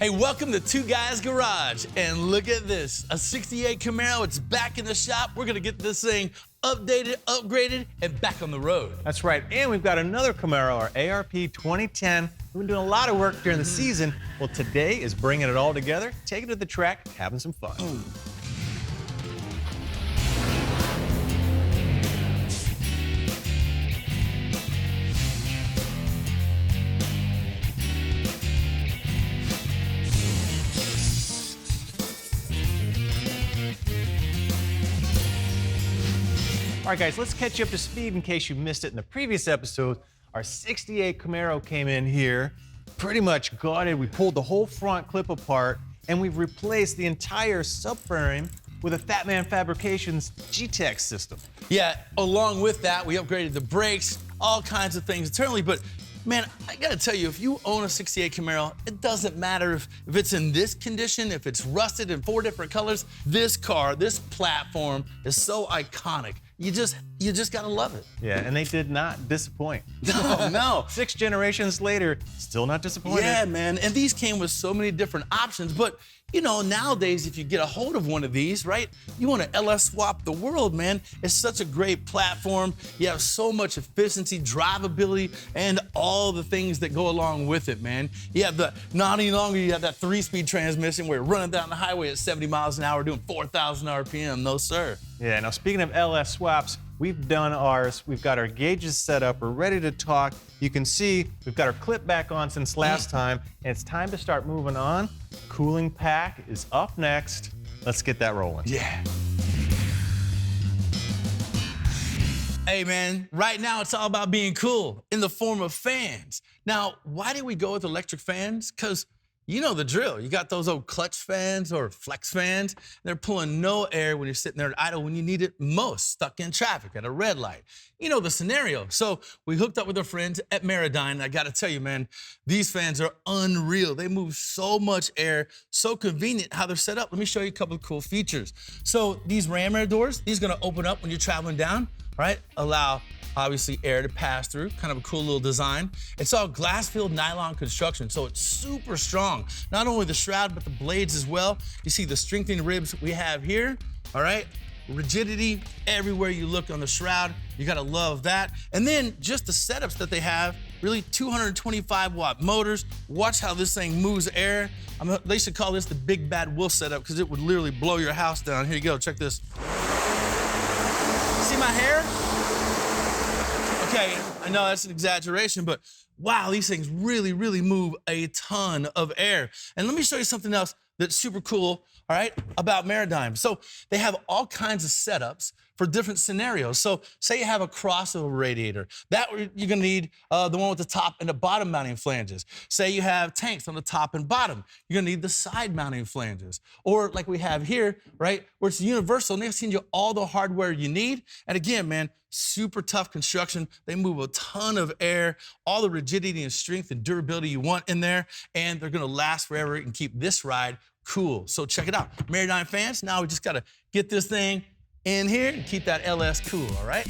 Hey, welcome to Two Guys Garage. And look at this, a 68 Camaro. It's back in the shop. We're gonna get this thing updated, upgraded, and back on the road. That's right, and we've got another Camaro, our ARP 2010. We've been doing a lot of work during the season. Well, today is bringing it all together, taking it to the track, having some fun. All right, guys, let's catch you up to speed in case you missed it in the previous episode. Our 68 Camaro came in here, pretty much gutted. We pulled the whole front clip apart, and we've replaced the entire subframe with a Fat Man Fabrications G-Tech system. Yeah, along with that, we upgraded the brakes, all kinds of things internally, but man, I gotta tell you, if you own a 68 Camaro, it doesn't matter if it's in this condition, if it's rusted in 4 different colors. This car, this platform is so iconic. You just gotta love it. Yeah, and they did not disappoint. No, no. 6 generations later, still not disappointed. Yeah, man, and these came with so many different options, but you know, nowadays, if you get a hold of one of these, right, you want to LS swap the world, man. It's such a great platform. You have so much efficiency, drivability, and all the things that go along with it, man. You have not any longer, you have that 3-speed transmission where you're running down the highway at 70 miles an hour doing 4,000 RPM. No, sir. Yeah, now speaking of LS swaps, we've done ours. We've got our gauges set up. We're ready to talk. You can see we've got our clip back on since last time, and it's time to start moving on. Cooling pack is up next. Let's get that rolling. Yeah. Hey, man, right now it's all about being cool in the form of fans. Now, why did we go with electric fans? Because you know the drill. You got those old clutch fans or flex fans. They're pulling no air when you're sitting there at idle when you need it most, stuck in traffic at a red light. You know the scenario. So we hooked up with our friends at Meradyne, and I gotta tell you, man, these fans are unreal. They move so much air, so convenient how they're set up. Let me show you a couple of cool features. So these ram air doors, these are gonna open up when you're traveling down, right? Allow obviously air to pass through, kind of a cool little design. It's all glass-filled nylon construction, so it's super strong. Not only the shroud, but the blades as well. You see the strengthening ribs we have here, all right? Rigidity everywhere you look on the shroud. You gotta love that. And then just the setups that they have, really 225-watt motors. Watch how this thing moves air. They should call this the Big Bad Wolf setup because it would literally blow your house down. Here you go, check this. See my hair? Okay, I know that's an exaggeration, but wow, these things really, really move a ton of air. And let me show you something else that's super cool, all right, about Meradyne. So they have all kinds of setups for different scenarios. So say you have a crossover radiator. That you're gonna need the one with the top and the bottom mounting flanges. Say you have tanks on the top and bottom. You're gonna need the side mounting flanges. Or like we have here, right, where it's universal and they send you all the hardware you need. And again, man, super tough construction. They move a ton of air, all the rigidity and strength and durability you want in there, and they're gonna last forever and keep this ride cool. So check it out. Meradyne fans, now we just gotta get this thing in here and keep that LS cool, all right?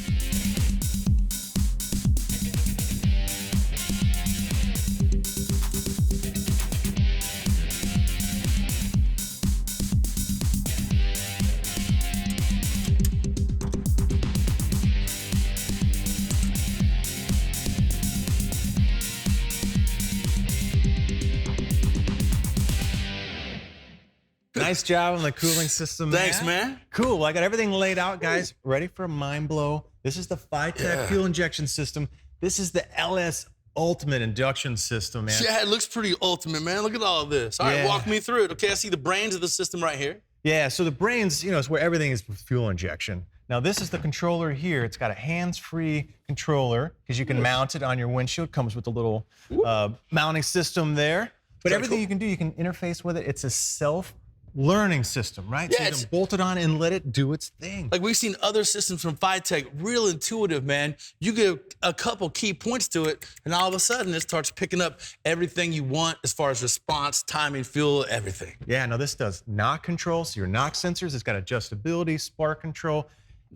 Nice job on the cooling system. Thanks, man. Cool. Well, I got everything laid out, guys. Ready for a mind blow. This is the Phytech fuel injection system. This is the LS Ultimate induction system, man. Yeah, it looks pretty ultimate, man. Look at all of this. All right, walk me through it. Okay, I see the brains of the system right here. Yeah, so the brains, you know, is where everything is with fuel injection. Now, this is the controller here. It's got a hands-free controller because you can mount it on your windshield. Comes with a little mounting system there. But everything you can do, you can interface with it. It's a self-learning system, right? Yeah, so you can bolt it on and let it do its thing. Like we've seen other systems from Phytech, real intuitive, man. You get a couple key points to it, and all of a sudden it starts picking up everything you want as far as response, timing, fuel, everything. Yeah, no, this does knock control, so your knock sensors. It's got adjustability, spark control.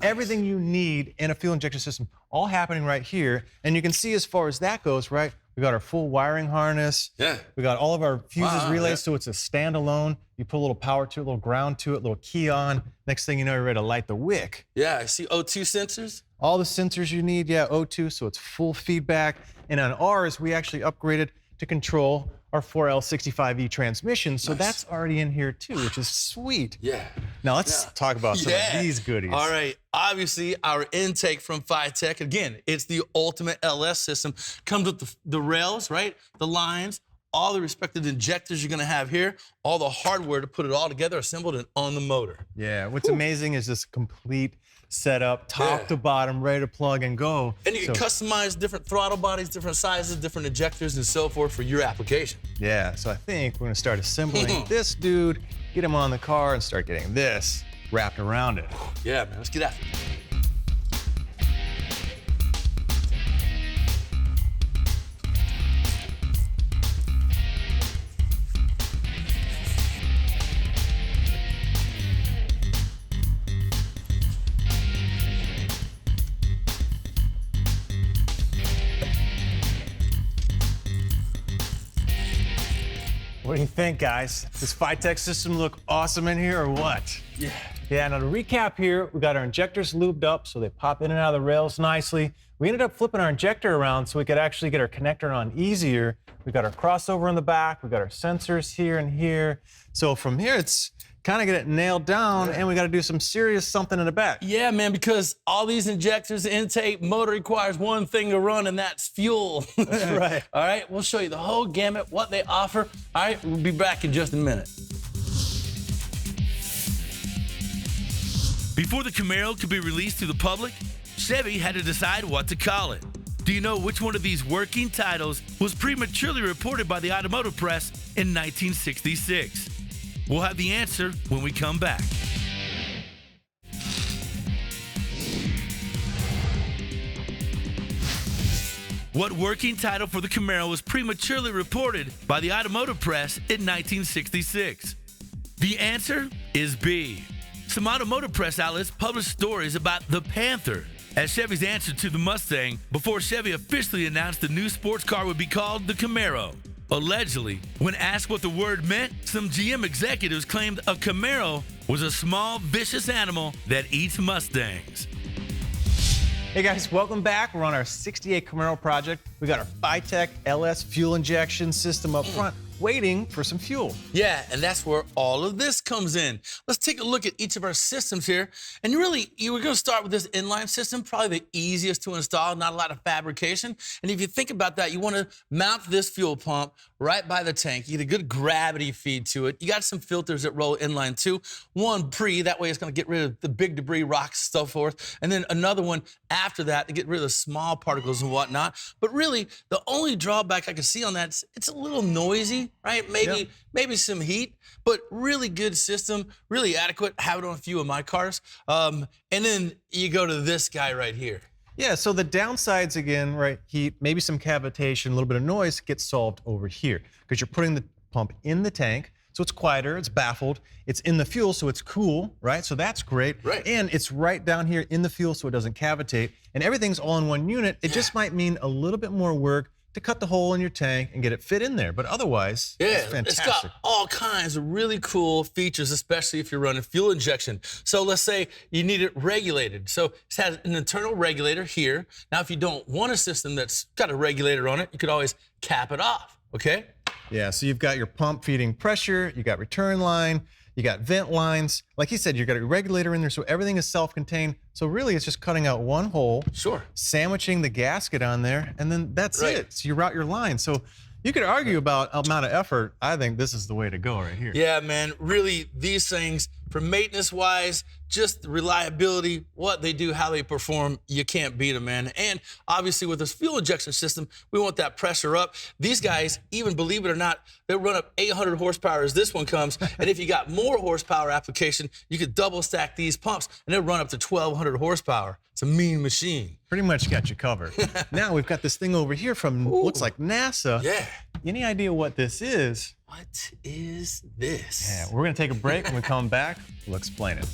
Everything you need in a fuel injection system, all happening right here. And you can see as far as that goes, right? We got our full wiring harness. Yeah. We got all of our fuses, Wow, relays, yeah. so it's a standalone. You put a little power to it, a little ground to it, a little key on. Next thing you know, you're ready to light the wick. Yeah, I see O2 sensors. All the sensors you need, yeah, O2, so it's full feedback. And on ours, we actually upgraded to control our 4L65E transmission, so Nice. that's already in here too, which is sweet. Yeah. Now let's talk about some of these goodies. All right. Obviously, our intake from Phytech, again, it's the ultimate LS system. Comes with the rails, right? The lines, all the respective injectors you're gonna have here, all the hardware to put it all together, assembled and on the motor. Yeah, what's amazing is this complete setup, top to bottom, ready to plug and go. And you can customize different throttle bodies, different sizes, different injectors, and so forth for your application. Yeah, so I think we're gonna start assembling this dude, get him on the car, and start getting this wrapped around it. Yeah, man, let's get after it. What do you think, guys? Does Phytech system look awesome in here or what? Yeah. Yeah, now to recap here, we got our injectors lubed up so they pop in and out of the rails nicely. We ended up flipping our injector around so we could actually get our connector on easier. We got our crossover in the back, we got our sensors here and here. So from here, it's kind of get it nailed down, and we got to do some serious something in the back. Yeah, man, because all these injectors, intake, motor requires one thing to run, and that's fuel. That's right. All right, we'll show you the whole gamut, what they offer. All right, we'll be back in just a minute. Before the Camaro could be released to the public, Chevy had to decide what to call it. Do you know which one of these working titles was prematurely reported by the automotive press in 1966? We'll have the answer when we come back. What working title for the Camaro was prematurely reported by the automotive press in 1966? The answer is B. Some automotive press outlets published stories about the Panther as Chevy's answer to the Mustang before Chevy officially announced the new sports car would be called the Camaro. Allegedly, when asked what the word meant, some GM executives claimed a Camaro was a small, vicious animal that eats Mustangs. Hey guys, welcome back. We're on our 68 Camaro project. We got our Phytech LS fuel injection system up front, waiting for some fuel. Yeah, and that's where all of this comes in. Let's take a look at each of our systems here. And really, we're gonna start with this inline system, probably the easiest to install, not a lot of fabrication. And if you think about that, you wanna mount this fuel pump right by the tank. You get a good gravity feed to it. You got some filters that roll inline too. One pre, that way it's gonna get rid of the big debris, rocks, so forth. And then another one after that to get rid of the small particles and whatnot. But really, the only drawback I can see on that is it's a little noisy, right? Maybe some heat, but really good system, really adequate. Have it on a few of my cars. And then you go to this guy right here. Yeah, so the downsides again, right, heat, maybe some cavitation, a little bit of noise gets solved over here because you're putting the pump in the tank, so it's quieter, it's baffled, it's in the fuel, so it's cool, right? So that's great. Right. And it's right down here in the fuel so it doesn't cavitate, and everything's all in one unit. It just might mean a little bit more work to cut the hole in your tank and get it fit in there, but otherwise, it's fantastic. It's got all kinds of really cool features, especially if you're running fuel injection. So let's say you need it regulated. So it has an internal regulator here. Now, if you don't want a system that's got a regulator on it, you could always cap it off, okay? Yeah, so you've got your pump feeding pressure, you got return line, you got vent lines. Like you said, you've got a regulator in there, so everything is self-contained. So really, it's just cutting out one hole, Sure. sandwiching the gasket on there, and then that's Right. it. So you route your line. So you could argue about amount of effort. I think this is the way to go right here. Yeah, man, really, these things, for maintenance-wise, just reliability, what they do, how they perform, you can't beat them, man. And obviously, with this fuel injection system, we want that pressure up. These guys, even believe it or not, they run up 800 horsepower as this one comes. And if you got more horsepower application, you could double stack these pumps, and they'll run up to 1,200 horsepower. It's a mean machine. Pretty much got you covered. Now we've got this thing over here from, looks like NASA. Yeah. Any idea what this is? What is this? Yeah, we're gonna take a break. When we come back, we'll explain it.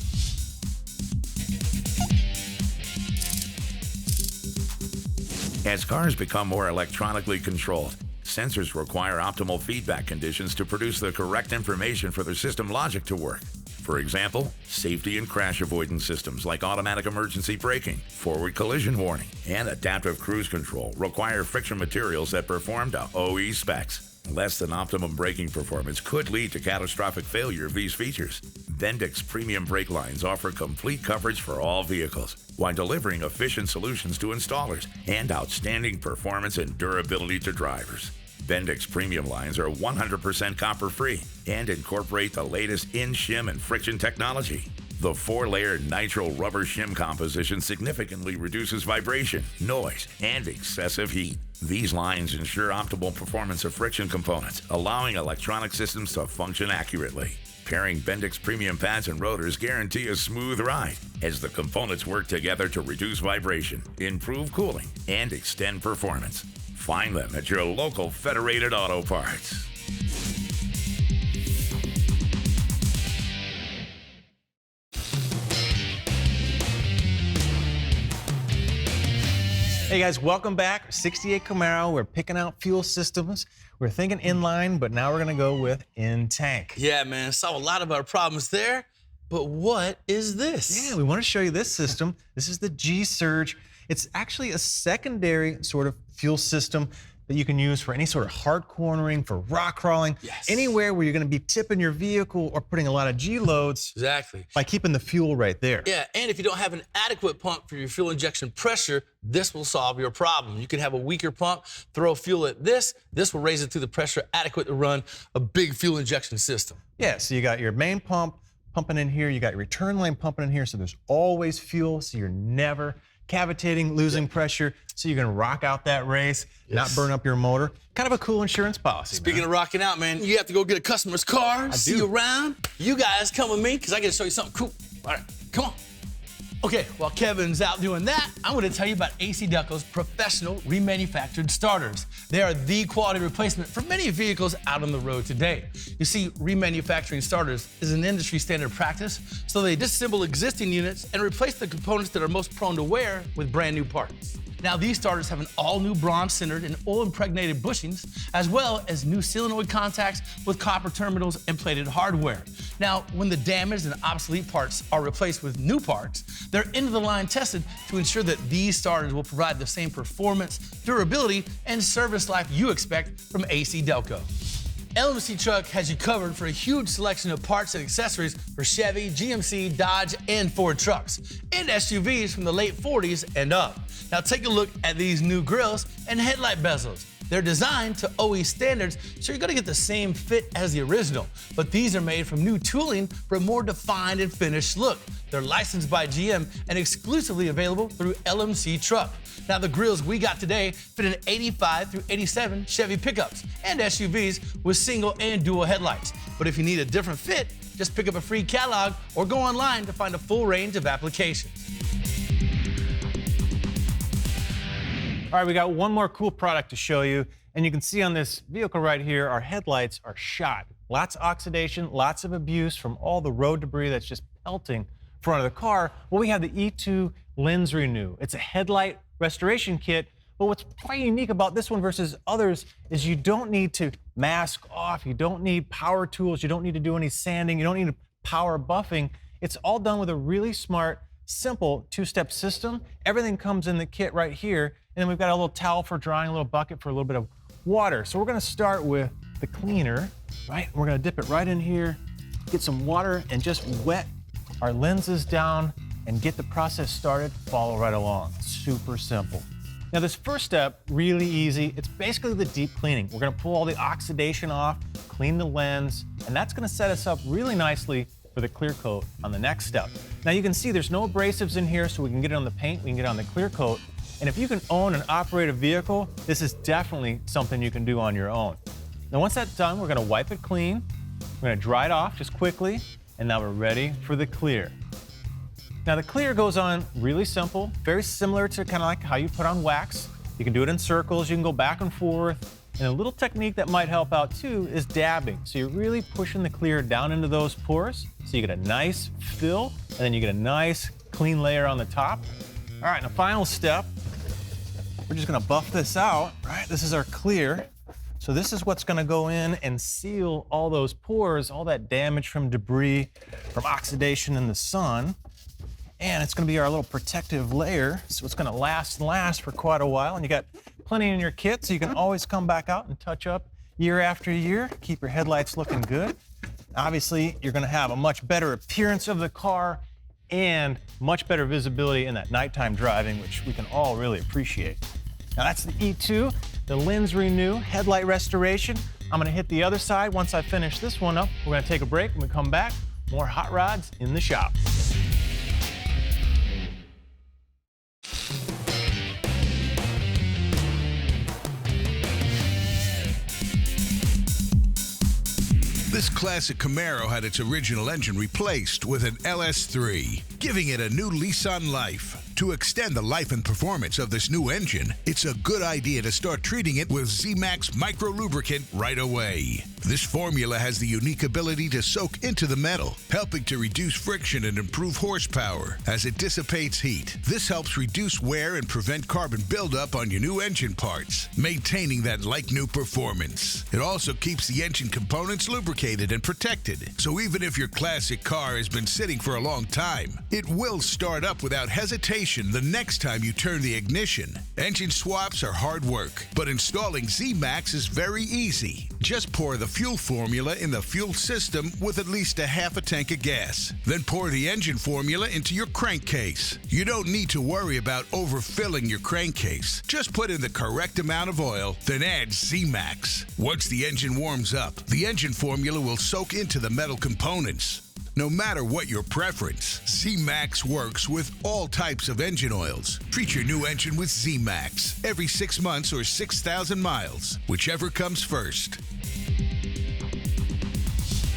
As cars become more electronically controlled, sensors require optimal feedback conditions to produce the correct information for their system logic to work. For example, safety and crash avoidance systems like automatic emergency braking, forward collision warning, and adaptive cruise control require friction materials that perform to OE specs. Less than optimum braking performance could lead to catastrophic failure of these features. Bendix premium brake lines offer complete coverage for all vehicles while delivering efficient solutions to installers and outstanding performance and durability to drivers. Bendix premium lines are 100% copper-free and incorporate the latest in-shim and friction technology. The 4-layer nitrile rubber shim composition significantly reduces vibration, noise, and excessive heat. These lines ensure optimal performance of friction components, allowing electronic systems to function accurately. Pairing Bendix premium pads and rotors guarantee a smooth ride as the components work together to reduce vibration, improve cooling, and extend performance. Find them at your local Federated Auto Parts. Hey guys, welcome back. 68 Camaro, we're picking out fuel systems. We're thinking inline, but now we're gonna go with in-tank. Yeah, man, solve a lot of our problems there. But what is this? Yeah, we wanna show you this system. This is the G-Surge. It's actually a secondary sort of fuel system that you can use for any sort of hard cornering, for rock crawling, anywhere where you're gonna be tipping your vehicle or putting a lot of G-loads. Exactly. By keeping the fuel right there. Yeah, and if you don't have an adequate pump for your fuel injection pressure, this will solve your problem. You can have a weaker pump, throw fuel at this will raise it to the pressure adequate to run a big fuel injection system. Yeah, so you got your main pump pumping in here, you got your return lane pumping in here, so there's always fuel, so you're never cavitating, losing pressure, so you can rock out that race, not burn up your motor. Kind of a cool insurance policy. Speaking of rocking out, man, you have to go get a customer's car, see you around. You guys come with me, because I got to show you something cool. All right, come on. Okay, while Kevin's out doing that, I'm gonna tell you about AC Delco's professional remanufactured starters. They are the quality replacement for many vehicles out on the road today. You see, remanufacturing starters is an industry standard practice, so they disassemble existing units and replace the components that are most prone to wear with brand new parts. Now, these starters have an all-new bronze-centered and oil-impregnated bushings, as well as new solenoid contacts with copper terminals and plated hardware. Now, when the damaged and obsolete parts are replaced with new parts, they're end-of-the-line tested to ensure that these starters will provide the same performance, durability, and service life you expect from AC Delco. LMC Truck has you covered for a huge selection of parts and accessories for Chevy, GMC, Dodge, and Ford trucks, and SUVs from the late 40s and up. Now take a look at these new grills and headlight bezels. They're designed to OE standards, so you're gonna get the same fit as the original, but these are made from new tooling for a more defined and finished look. They're licensed by GM and exclusively available through LMC Truck. Now the grills we got today fit in 85 through 87 Chevy pickups and SUVs with single and dual headlights. But if you need a different fit, just pick up a free catalog or go online to find a full range of applications. All right, we got one more cool product to show you. And you can see on this vehicle right here, our headlights are shot. Lots of oxidation, lots of abuse from all the road debris that's just pelting in front of the car. Well, we have the E2 Lens Renew. It's a headlight restoration kit, but what's quite unique about this one versus others is you don't need to mask off, you don't need power tools, you don't need to do any sanding, you don't need power buffing. It's all done with a really smart, simple two-step system. Everything comes in the kit right here, and then we've got a little towel for drying, a little bucket for a little bit of water. So we're gonna start with the cleaner, right? We're gonna dip it right in here, get some water, and just wet our lenses down and get the process started. Follow right along. Super simple. Now this first step, really easy. It's basically the deep cleaning. We're gonna pull all the oxidation off, clean the lens, and that's gonna set us up really nicely for the clear coat on the next step. Now you can see there's no abrasives in here, so we can get it on the paint, we can get it on the clear coat. And if you can own and operate a vehicle, this is definitely something you can do on your own. Now once that's done, we're gonna wipe it clean, we're gonna dry it off just quickly, and now we're ready for the clear. Now the clear goes on really simple, very similar to kind of like how you put on wax. You can do it in circles, you can go back and forth. And a little technique that might help out too is dabbing. So you're really pushing the clear down into those pores, so you get a nice fill, and then you get a nice clean layer on the top. All right, and the final step we're just gonna buff this out, right? This is our clear. So this is what's gonna go in and seal all those pores, all that damage from debris, from oxidation in the sun. And it's gonna be our little protective layer, so it's gonna last and last for quite a while. And you got plenty in your kit, so you can always come back out and touch up year after year, keep your headlights looking good. Obviously, you're gonna have a much better appearance of the car and much better visibility in that nighttime driving, which we can all really appreciate. Now that's the E2, the lens renew, headlight restoration. I'm gonna hit the other side. Once I finish this one up, we're gonna take a break. When we come back, more hot rods in the shop. This classic Camaro had its original engine replaced with an LS3, giving it a new lease on life. To extend the life and performance of this new engine, it's a good idea to start treating it with Z-Max Micro Lubricant right away. This formula has the unique ability to soak into the metal, helping to reduce friction and improve horsepower as it dissipates heat. This helps reduce wear and prevent carbon buildup on your new engine parts, maintaining that like-new performance. It also keeps the engine components lubricated and protected, so even if your classic car has been sitting for a long time, it will start up without hesitation the next time you turn the ignition. Engine swaps are hard work, but installing Z-Max is very easy. Just pour the fuel formula in the fuel system with at least a half a tank of gas. Then pour the engine formula into your crankcase. You don't need to worry about overfilling your crankcase. Just put in the correct amount of oil, then add Z-Max. Once the engine warms up, the engine formula will soak into the metal components. No matter what your preference, Z-Max works with all types of engine oils. Treat your new engine with Z-Max every 6 months or 6,000 miles, whichever comes first.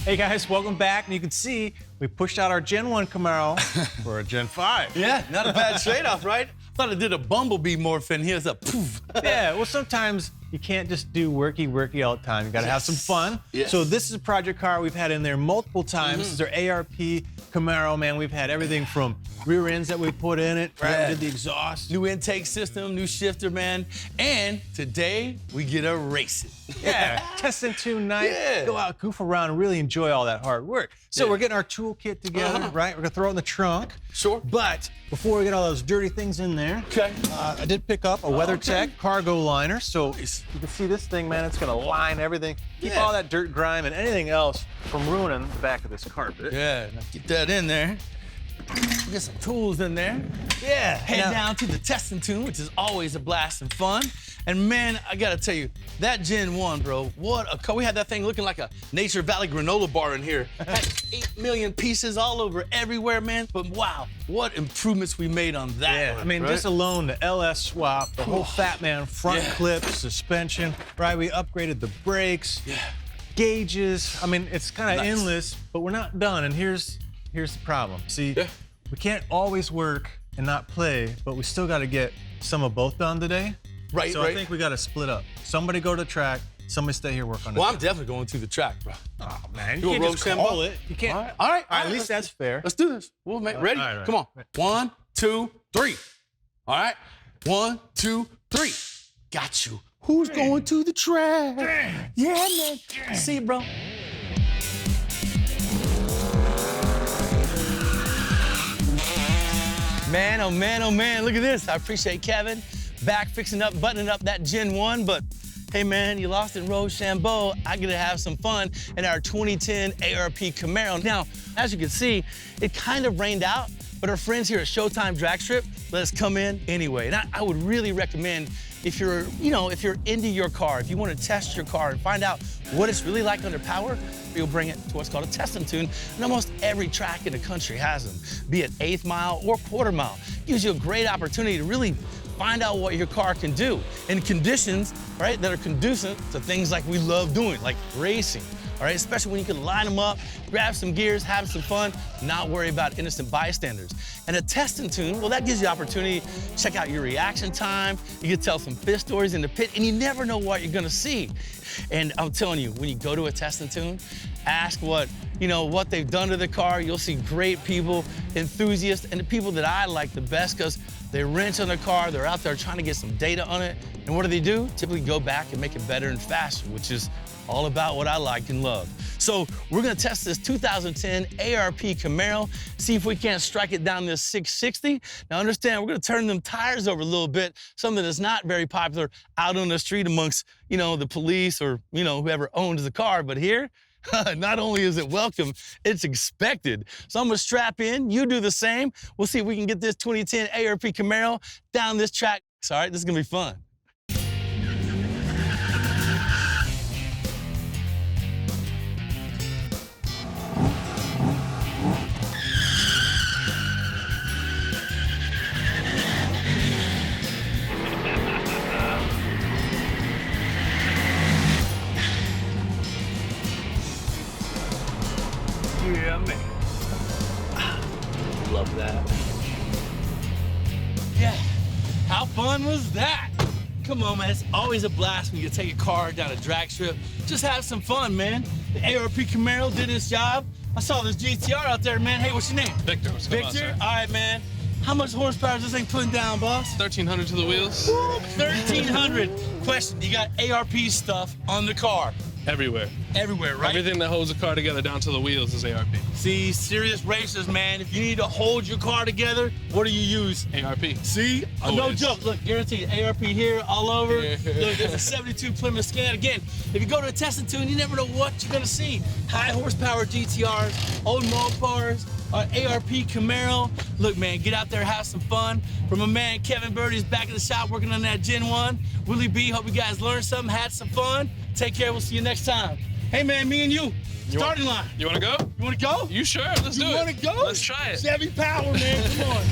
Hey guys, welcome back. And you can see we pushed out our Gen 1 Camaro for a Gen 5. Yeah, not a bad trade-off, right? Thought it did a bumblebee morph in here. It's a poof. Yeah, well, sometimes you can't just do worky all the time. You gotta have some fun. Yes. So this is a project car we've had in there multiple times. This is our ARP Camaro, man. We've had everything from rear ends that we put in it, right? Yeah. We did the exhaust. New intake system, new shifter, man. And today, we get to race it. Yeah, test and tune night. Yeah. Go out, goof around, and really enjoy all that hard work. So Yeah. we're getting our toolkit together, right? We're gonna throw it in the trunk. Sure. But before we get all those dirty things in there, Okay. I did pick up a WeatherTech cargo liner. So Nice. you can see this thing, man. It's gonna line everything, keep Yeah. all that dirt, grime, and anything else from ruining the back of this carpet. Yeah, now get that in there. Get some tools in there. Yeah. Head Now- down to the test and tune, which is always a blast and fun. And man, I gotta tell you, that Gen 1, bro, what a car. We had that thing looking like a Nature Valley granola bar in here. Had 8 million pieces all over everywhere, man. But wow, what improvements we made on that Yeah, one, I mean, right? just alone the LS swap, the whole Fat Man front Yeah. clip, suspension, right? We upgraded the brakes, gauges. I mean, it's kind of Nice. endless, but we're not done. And here's the problem. See, Yeah. we can't always work and not play, but we still got to get some of both done today. Right, So right. I think we got to split up. Somebody go to the track, somebody stay here work on it. Well, I'm definitely going to the track, bro. Oh man, You you want can't road just Sambo? call it. You can't. All right, all right. At least that's fair. Let's do this. We'll make ready. all right. Come on. 1, 2, 3. All right. 1, 2, 3. Got you. Who's going to the track? Yeah, man. See you, bro. Man, oh man, oh man, look at this. I appreciate Kevin back fixing up, buttoning up that Gen 1, but hey man, you lost in Rochambeau. I get to have some fun in our 2010 ARP Camaro. Now, as you can see, it kind of rained out, but our friends here at Showtime Drag Strip let us come in anyway. And I would really recommend if you're, if you're into your car, if you want to test your car and find out what it's really like under power, you'll bring it to what's called a test and tune. And almost every track in the country has them, be it 1/8 mile or 1/4 mile. Gives you a great opportunity to really find out what your car can do in conditions, right, that are conducive to things like we love doing, like racing. All right, especially when you can line them up, grab some gears, have some fun, not worry about innocent bystanders. And a test and tune, well, that gives you opportunity to check out your reaction time. You can tell some pit stories in the pit, and you never know what you're gonna see. And I'm telling you, when you go to a test and tune, ask what they've done to the car. You'll see great people, enthusiasts, and the people that I like the best, because They wrench on their car, they're out there trying to get some data on it, and what do? Typically go back and make it better and faster, which is all about what I like and love. So we're gonna test this 2010 ARP Camaro, see if we can't strike it down this 660. Now understand, we're gonna turn them tires over a little bit, something that's not very popular out on the street amongst, the police or, whoever owns the car, but here, not only is it welcome, it's expected. So I'm gonna strap in, you do the same. We'll see if we can get this 2010 ARP Camaro down this track. All right, this is gonna be fun. Yeah, man. Love that. Yeah, how fun was that? Come on, man, it's always a blast when you take a car down a drag strip. Just have some fun, man. The ARP Camaro did its job. I saw this GTR out there, man. Hey, what's your name? Victor. Victor? All right, man. How much horsepower is this thing putting down, boss? 1,300 to the wheels. 1,300. Question, you got ARP stuff on the car. Everywhere. Everywhere, right? Everything that holds the car together down to the wheels is ARP. See, serious racers, man, if you need to hold your car together, what do you use? ARP. See? No Always. joke. Look, guaranteed ARP here, all over. Yeah. Look, there's a 72 Plymouth Scan. Again, if you go to a testing tune, you never know what you're gonna see. High horsepower GTRs, old Mopars, ARP Camaro. Look, man, get out there, have some fun. From my man Kevin Birdie's back in the shop working on that Gen 1. Willie B, hope you guys learned something, had some fun. Take care, we'll see you next time. Hey, man, me and you, starting line. You want to go? You wanna go? You sure? Let's do it. You wanna go? Let's try it. Chevy Power, man, come on.